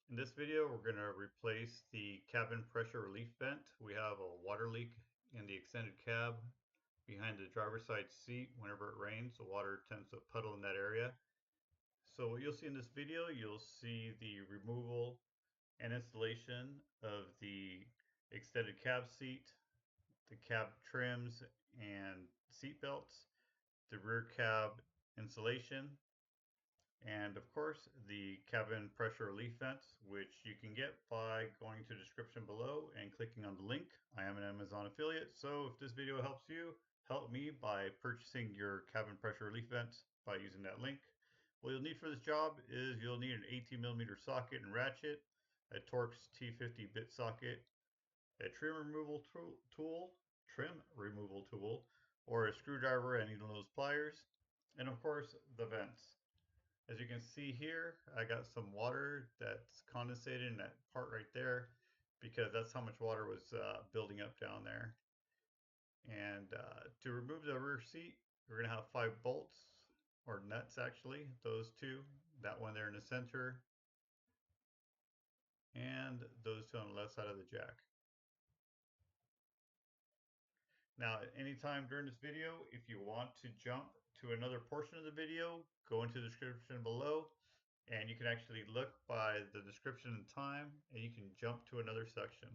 In this video, we're going to replace the cabin pressure relief vent. We have a water leak in the extended cab behind the driver's side seat. Whenever it rains, the water tends to puddle in that area. So what you'll see in this video, you'll see the removal and installation of the extended cab seat, the cab trims and seat belts, the rear cab insulation, and of course the cabin pressure relief vents, which you can get by going to the description below and clicking on the link. I am an Amazon affiliate, so if this video helps you, help me by purchasing your cabin pressure relief vents by using that link. What you'll need for this job is you'll need an 18mm socket and ratchet, a Torx T50 bit socket, a trim removal tool, or a screwdriver and needle nose pliers, and of course the vents. As you can see here, I got some water that's condensated in that part right there because that's how much water was building up down there. And to remove the rear seat, we're going to have 5 bolts, or nuts actually, those two, that one there in the center, and those two on the left side of the jack. Now, at any time during this video, if you want to jump to another portion of the video, go into the description below, and you can actually look by the description and time, and you can jump to another section.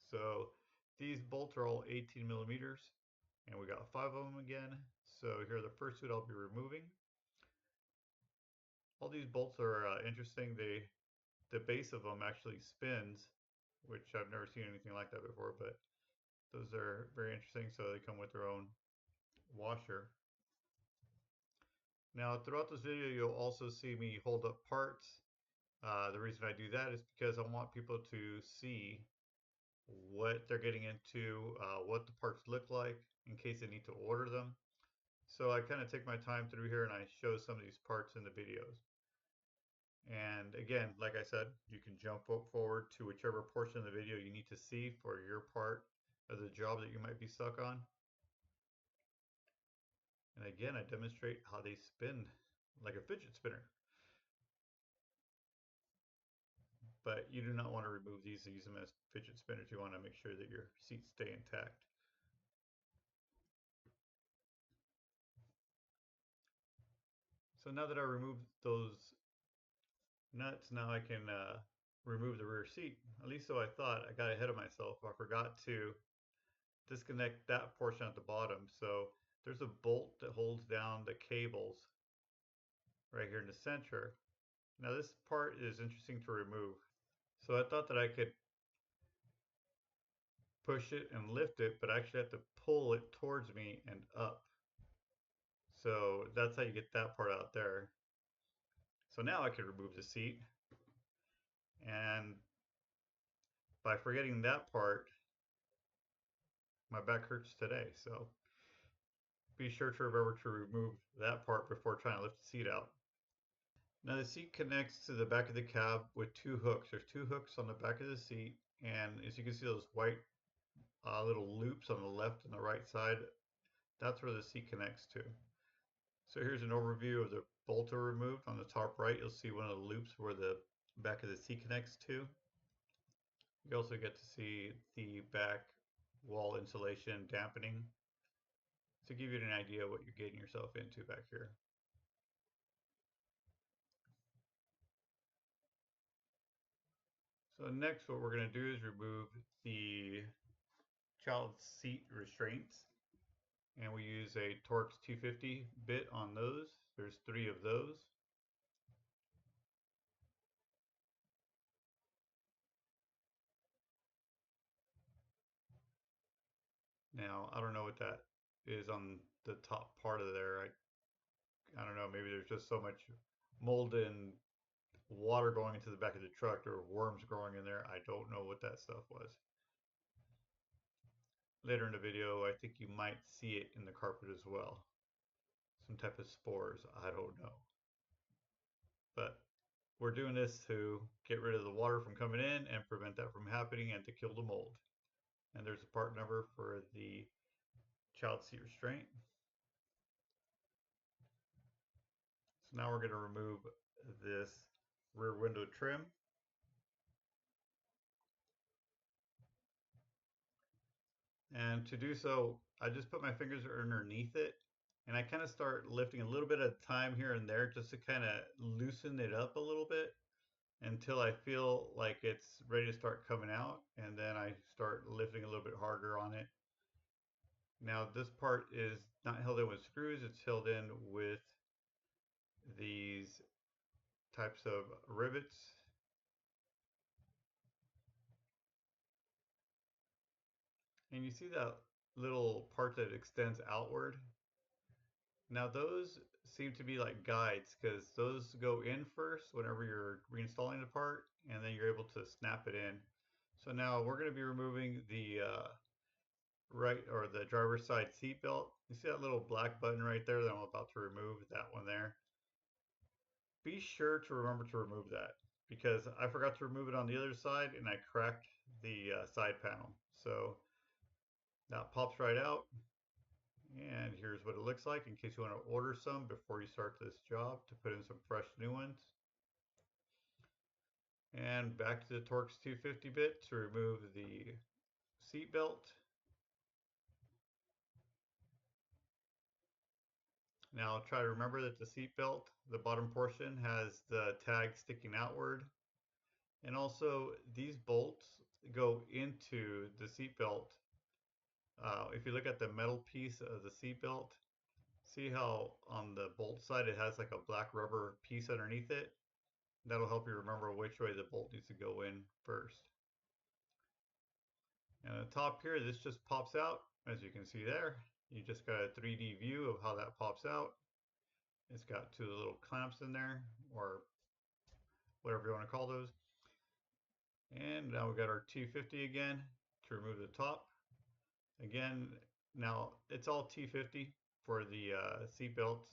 So these bolts are all 18mm, and we got 5 of them again. So here are the first two I'll be removing. All these bolts are interesting. The base of them actually spins, which I've never seen anything like that before, but those are very interesting. So they come with their own washer. Now throughout this video, you'll also see me hold up parts. The reason I do that is because I want people to see what they're getting into, what the parts look like in case they need to order them. So I kind of take my time through here and I show some of these parts in the videos. And again, like I said, you can jump forward to whichever portion of the video you need to see for your part of the job that you might be stuck on. And again, I demonstrate how they spin like a fidget spinner. But you do not want to remove these and use them as fidget spinners. You want to make sure that your seats stay intact. So now that I removed those nuts, now I can remove the rear seat. At least so I thought. I got ahead of myself. I forgot to disconnect that portion at the bottom. So there's a bolt that holds down the cables right here in the center. Now this part is interesting to remove. So I thought that I could push it and lift it, but I actually have to pull it towards me and up. So that's how you get that part out there. So now I can remove the seat. And by forgetting that part, my back hurts today. So be sure to remember to remove that part before trying to lift the seat out. Now the seat connects to the back of the cab with 2 hooks. There's 2 hooks on the back of the seat, and as you can see, those white little loops on the left and the right side, that's where the seat connects to. So here's an overview of the bolt removed. On the top right, you'll see one of the loops where the back of the seat connects to. You also get to see the back wall insulation dampening to give you an idea what you're getting yourself into back here. So next what we're going to do is remove the child seat restraints, and we use a Torx 250 bit on those. There's 3 of those. Now I don't know what that is on the top part of there. I don't know, maybe there's just so much mold and water going into the back of the truck or worms growing in there. I don't know what that stuff was. Later in the video, I think you might see it in the carpet as well. Some type of spores, I don't know. But we're doing this to get rid of the water from coming in and prevent that from happening and to kill the mold. And there's a part number for the child seat restraint. So now we're going to remove this rear window trim. And to do so, I just put my fingers underneath it and I kind of start lifting a little bit at a time here and there just to kind of loosen it up a little bit until I feel like it's ready to start coming out. And then I start lifting a little bit harder on it. Now this part is not held in with screws, it's held in with these types of rivets. And you see that little part that extends outward? Now those seem to be like guides because those go in first whenever you're reinstalling the part, and then you're able to snap it in. So now we're going to be removing the right or the driver's side seat belt. You see that little black button right there that I'm about to remove, that one there? Be sure to remember to remove that because I forgot to remove it on the other side and I cracked the side panel. So that pops right out. And here's what it looks like in case you want to order some before you start this job to put in some fresh new ones. And back to the Torx 250 bit to remove the seat belt. Now try to remember that the seat belt, the bottom portion has the tag sticking outward. And also these bolts go into the seat belt. If you look at the metal piece of the seat belt, see how on the bolt side it has like a black rubber piece underneath it? That'll help you remember which way the bolt needs to go in first. And on the top here, this just pops out, as you can see there. You just got a 3D view of how that pops out. It's got two little clamps in there, or whatever you want to call those. And now we got our 250 again to remove the top. Again, now it's all T50 for the seat belts.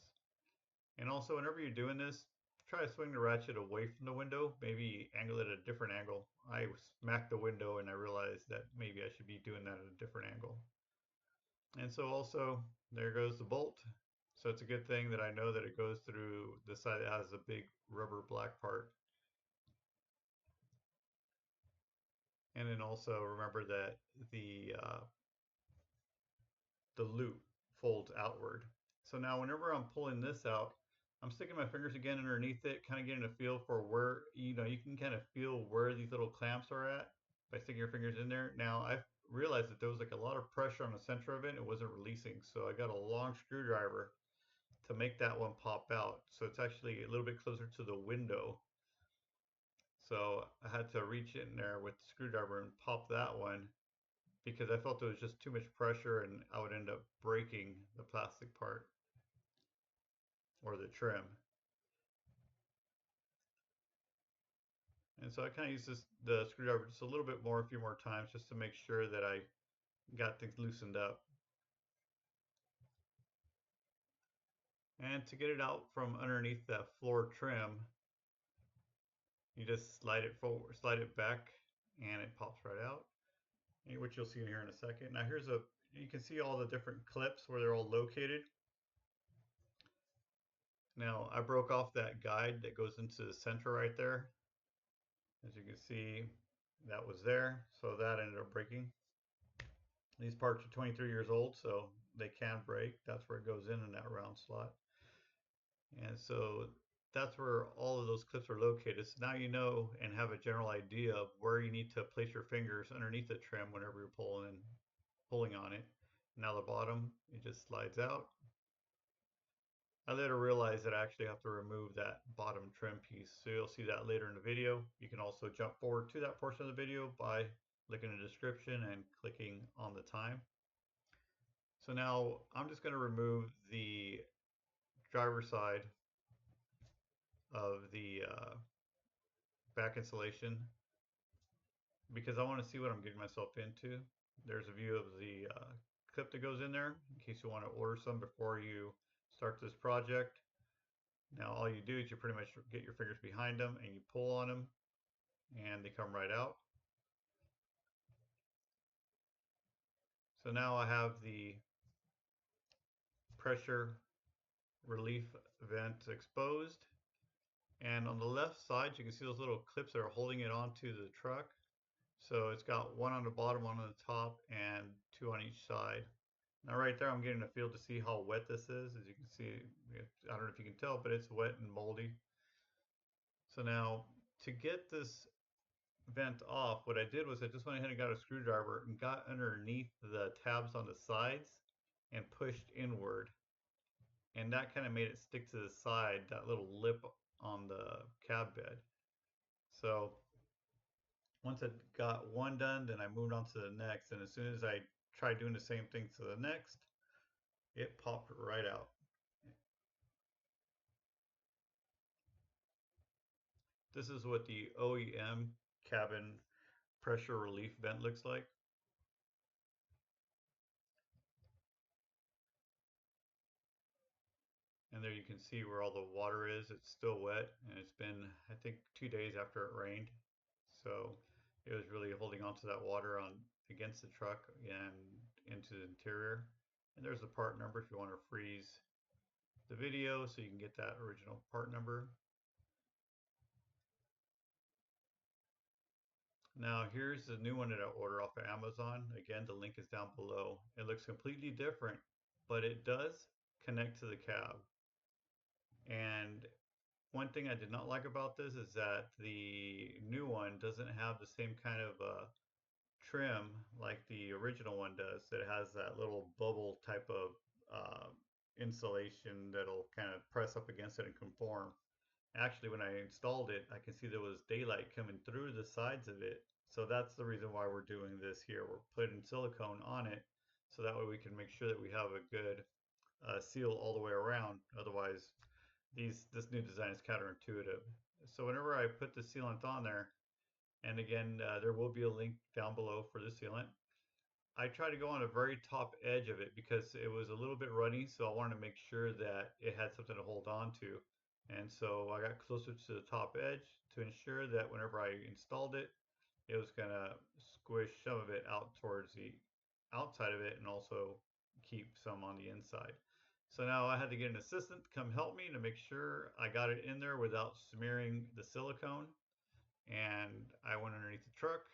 And also, whenever you're doing this, try to swing the ratchet away from the window, maybe angle it at a different angle. I smacked the window and I realized that maybe I should be doing that at a different angle. And so also, there goes the bolt. So it's a good thing that I know that it goes through the side that has a big rubber black part. And then also remember that the loop folds outward. So now whenever I'm pulling this out, I'm sticking my fingers again underneath it, kind of getting a feel for where, you can kind of feel where these little clamps are at by sticking your fingers in there. Now I've realized that there was like a lot of pressure on the center of it. It wasn't releasing. So I got a long screwdriver to make that one pop out. So it's actually a little bit closer to the window. So I had to reach in there with the screwdriver and pop that one because I felt there was just too much pressure and I would end up breaking the plastic part or the trim. And so I kind of used the screwdriver just a little bit more, a few more times, just to make sure that I got things loosened up. And to get it out from underneath that floor trim, you just slide it forward, slide it back, and it pops right out, which you'll see here in a second. Now you can see all the different clips where they're all located. Now I broke off that guide that goes into the center right there. As you can see, that was there, so that ended up breaking. These parts are 23 years old, so they can break. That's where it goes in that round slot. And so that's where all of those clips are located. So now you know and have a general idea of where you need to place your fingers underneath the trim whenever you're pulling on it. Now the bottom, it just slides out. I later realized that I actually have to remove that bottom trim piece. So you'll see that later in the video. You can also jump forward to that portion of the video by clicking the description and clicking on the time. So now I'm just going to remove the driver's side of the back insulation because I want to see what I'm getting myself into. There's a view of the clip that goes in there in case you want to order some before you start this project. Now all you do is you pretty much get your fingers behind them and you pull on them and they come right out. So now I have the pressure relief vent exposed, and on the left side you can see those little clips that are holding it onto the truck. So it's got one on the bottom, one on the top, and two on each side. Now right there I'm getting a feel to see how wet this is. As you can see, I don't know if you can tell, but it's wet and moldy. So now to get this vent off, what I did was I just went ahead and got a screwdriver and got underneath the tabs on the sides and pushed inward. And that kind of made it stick to the side, that little lip on the cab bed. So once I got one done, then I moved on to the next. And as soon as I tried doing the same thing to the next, it popped right out. This is what the OEM cabin pressure relief vent looks like. And there you can see where all the water is. It's still wet, and it's been, I think, 2 days after it rained. So it was really holding on to that water on against the truck and into the interior. And there's the part number if you want to freeze the video so you can get that original part number. Now here's the new one that I ordered off of Amazon. Again, the link is down below. It looks completely different, but it does connect to the cab. And one thing I did not like about this is that the new one doesn't have the same kind of trim like the original one does. It has that little bubble type of uh, insulation that'll kind of press up against it and conform. Actually, when I installed it, I can see there was daylight coming through the sides of it. So that's the reason why we're doing this here. We're putting silicone on it so that way we can make sure that we have a good seal all the way around. Otherwise, this new design is counterintuitive. So whenever I put the sealant on there, and again, there will be a link down below for the sealant. I try to go on the very top edge of it because it was a little bit runny, so I wanted to make sure that it had something to hold on to. And so I got closer to the top edge to ensure that whenever I installed it, it was going to squish some of it out towards the outside of it and also keep some on the inside. So now I had to get an assistant to come help me to make sure I got it in there without smearing the silicone. And I went underneath the truck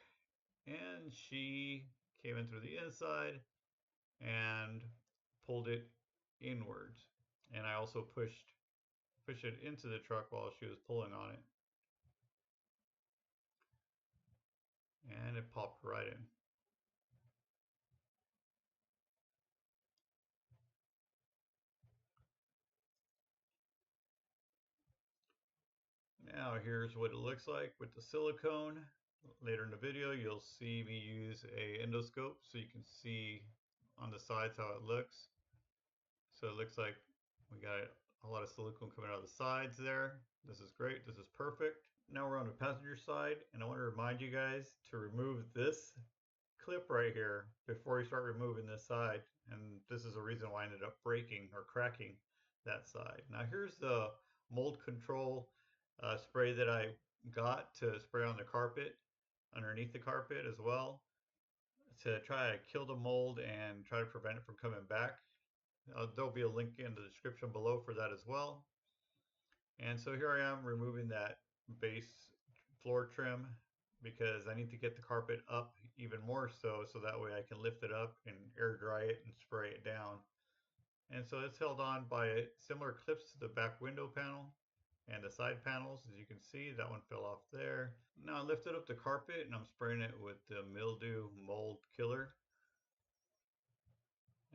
and she came in through the inside and pulled it inwards. And I also pushed it into the truck while she was pulling on it. And it popped right in. Now here's what it looks like with the silicone. Later in the video you'll see me use a endoscope so you can see on the sides how it looks. So it looks like we got a lot of silicone coming out of the sides there. This is great. This is perfect. Now we're on the passenger side, and I want to remind you guys to remove this clip right here before you start removing this side. And this is the reason why I ended up breaking or cracking that side. Now here's the mold control spray that I got to spray on the carpet, underneath the carpet as well, to try to kill the mold and try to prevent it from coming back. There'll be a link in the description below for that as well. And so here I am removing that base floor trim because I need to get the carpet up even more so that way I can lift it up and air dry it and spray it down. And so it's held on by similar clips to the back window panel and the side panels. As you can see, that one fell off there. Now I lifted up the carpet and I'm spraying it with the mildew mold killer.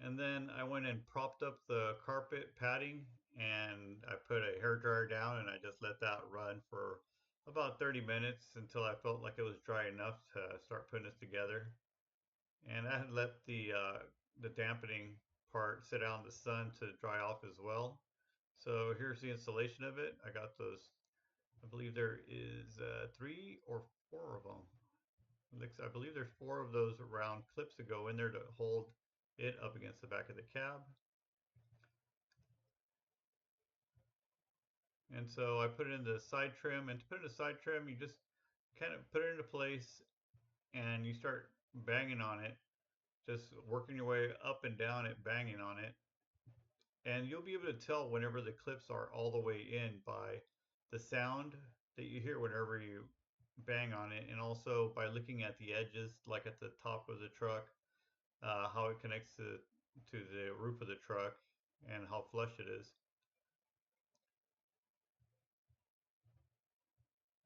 And then I went and propped up the carpet padding and I put a hair dryer down and I just let that run for about 30 minutes until I felt like it was dry enough to start putting this together. And I had let the dampening part sit out in the sun to dry off as well. So here's the installation of it. I got those, I believe there is 3 or 4 of them. I believe there's 4 of those round clips that go in there to hold it up against the back of the cab. And so I put it in the side trim, and to put it in the side trim, you just kind of put it into place and you start banging on it, just working your way up and down it, banging on it. And you'll be able to tell whenever the clips are all the way in by the sound that you hear whenever you bang on it, and also by looking at the edges, like at the top of the truck, how it connects to the roof of the truck and how flush it is.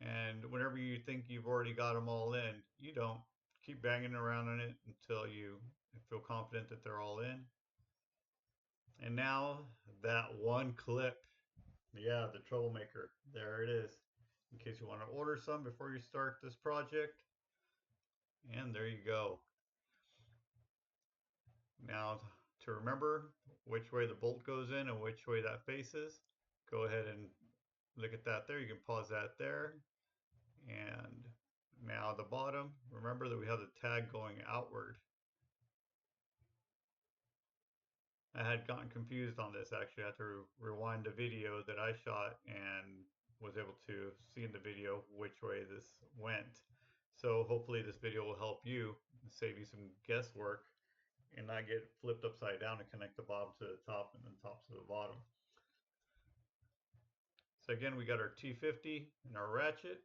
And whenever you think you've already got them all in, you don't. Keep banging around on it until you feel confident that they're all in. And now that one clip, yeah, the troublemaker, there it is. In case you want to order some before you start this project. And there you go. Now to remember which way the bolt goes in and which way that faces, go ahead and look at that there. You can pause that there. And now the bottom, remember that we have the tag going outward. I had gotten confused on this actually. I had to rewind the video that I shot and was able to see in the video which way this went. So hopefully this video will help you save you some guesswork and not get flipped upside down and connect the bottom to the top and then top to the bottom. So again, we got our T50 and our ratchet.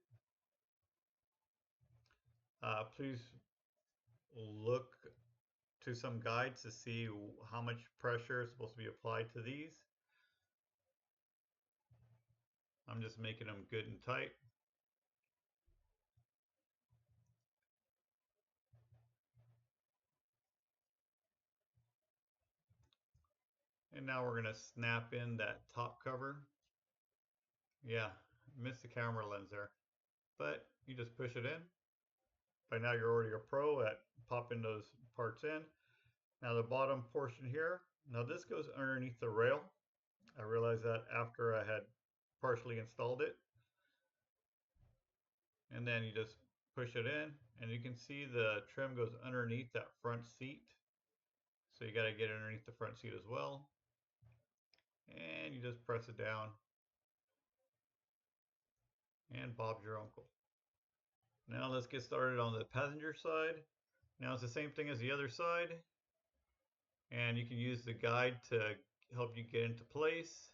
Please look to some guides to see how much pressure is supposed to be applied to these. I'm just making them good and tight. And now we're going to snap in that top cover. Yeah, missed the camera lens there. But you just push it in. By now you're already a pro at popping those parts in. Now the bottom portion here, now this goes underneath the rail. I realized that after I had partially installed it. And then you just push it in and you can see the trim goes underneath that front seat. So you got to get underneath the front seat as well. And you just press it down and Bob's your uncle. Now let's get started on the passenger side. Now it's the same thing as the other side. And you can use the guide to help you get into place.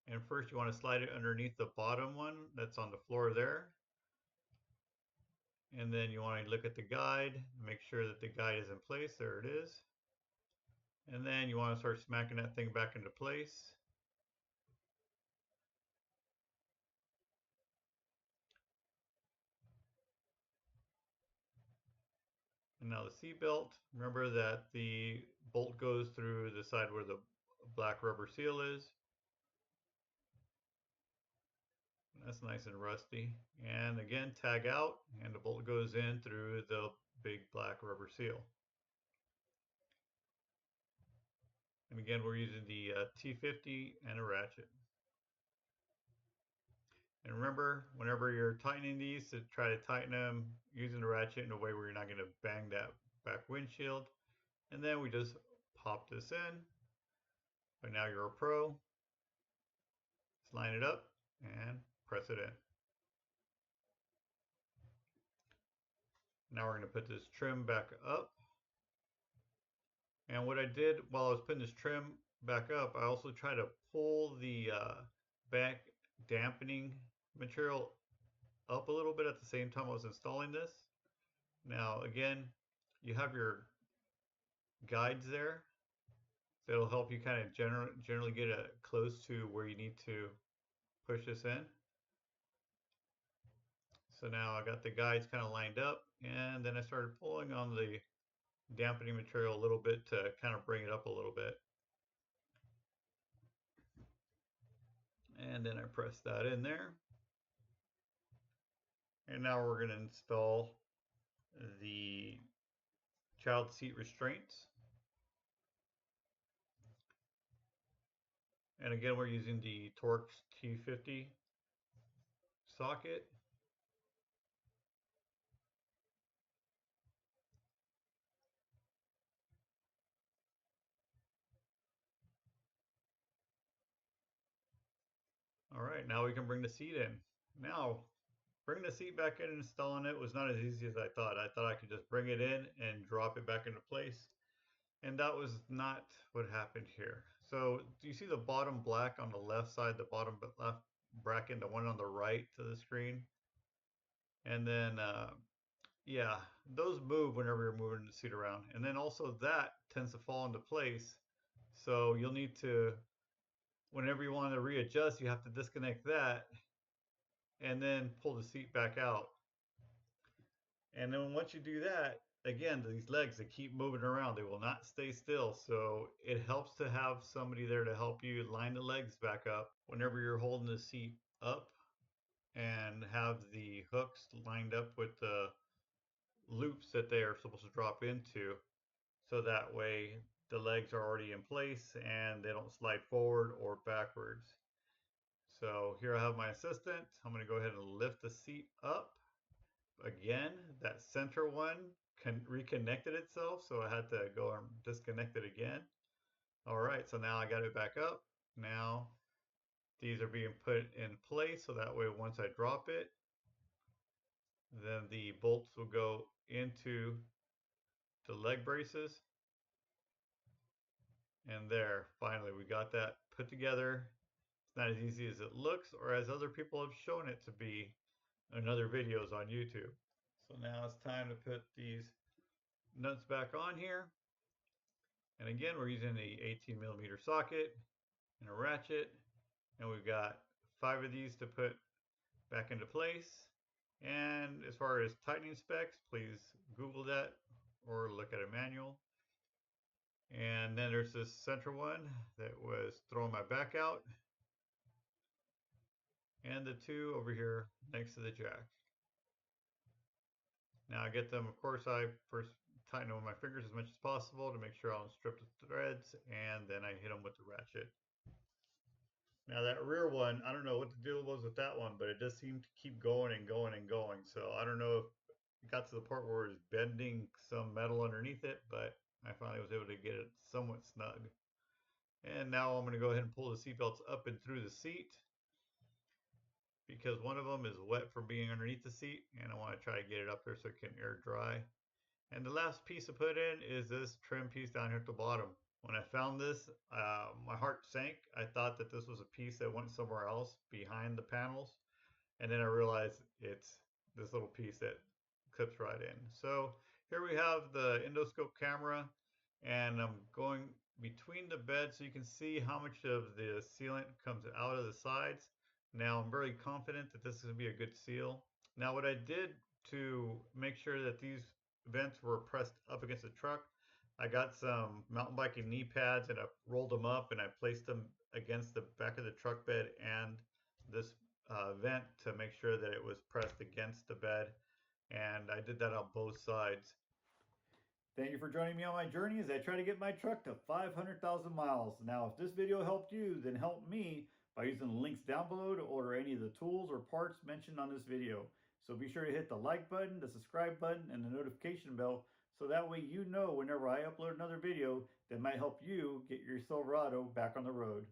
And first you want to slide it underneath the bottom one that's on the floor there. And then you want to look at the guide, make sure that the guide is in place. There it is. And then you want to start smacking that thing back into place. And now the seat belt. Remember that the bolt goes through the side where the black rubber seal is. That's nice and rusty. And again, tag out, and the bolt goes in through the big black rubber seal. And again, we're using the T50 and a ratchet. And remember, whenever you're tightening these, to try to tighten them using the ratchet in a way where you're not going to bang that back windshield. And then we just pop this in. But now you're a pro. Just line it up and press it in. Now we're going to put this trim back up. And what I did while I was putting this trim back up, I also tried to pull the back dampening material up a little bit at the same time I was installing this. Now again, you have your guides there. So it'll help you kind of generally get it close to where you need to push this in. So now I got the guides kind of lined up, and then I started pulling on the dampening material a little bit to kind of bring it up a little bit. And then I press that in there. And now we're going to install the child seat restraints. And again, we're using the Torx T50 socket. All right, now we can bring the seat in. Now, bringing the seat back in and installing it was not as easy as I thought. I thought I could just bring it in and drop it back into place. And that was not what happened here. So do you see the bottom black on the left side, the bottom left bracket, the one on the right to the screen? And then, yeah, those move whenever you're moving the seat around. And then also that tends to fall into place. So you'll need to, whenever you want to readjust, you have to disconnect that and then pull the seat back out. And then once you do that, again, these legs, they keep moving around. They will not stay still. So it helps to have somebody there to help you line the legs back up whenever you're holding the seat up and have the hooks lined up with the loops that they are supposed to drop into. So that way the legs are already in place and they don't slide forward or backwards. So here I have my assistant. I'm going to go ahead and lift the seat up. Again, that center one reconnected itself, so I had to go and disconnect it again. All right, so now I got it back up. Now these are being put in place, so that way once I drop it, then the bolts will go into the leg braces. And there, finally, we got that put together. It's not as easy as it looks or as other people have shown it to be in other videos on YouTube. So now it's time to put these nuts back on here. And again, we're using the 18mm socket and a ratchet. And we've got 5 of these to put back into place. And as far as tightening specs, please Google that or look at a manual. And then there's this center one that was throwing my back out. And the 2 over here next to the jack. Now I get them, of course, I first tighten them with my fingers as much as possible to make sure I don't strip the threads, and then I hit them with the ratchet. Now that rear one, I don't know what the deal was with that one, but it just seemed to keep going and going and going. So I don't know if it got to the part where it was bending some metal underneath it, but I finally was able to get it somewhat snug. And now I'm going to go ahead and pull the seat belts up and through the seat because one of them is wet from being underneath the seat, and I want to try to get it up there so it can air dry. And the last piece to put in is this trim piece down here at the bottom. When I found this, my heart sank. I thought that this was a piece that went somewhere else behind the panels. And then I realized it's this little piece that clips right in. So here we have the endoscope camera, and I'm going between the beds so you can see how much of the sealant comes out of the sides. Now I'm very confident that this is going to be a good seal. Now what I did to make sure that these vents were pressed up against the truck, I got some mountain biking knee pads and I rolled them up and I placed them against the back of the truck bed and this vent to make sure that it was pressed against the bed, and I did that on both sides. Thank you for joining me on my journey as I try to get my truck to 500,000 miles. Now, if this video helped you, then help me by using the links down below to order any of the tools or parts mentioned on this video. So be sure to hit the like button, the subscribe button, and the notification bell so that way you know whenever I upload another video that might help you get your Silverado back on the road.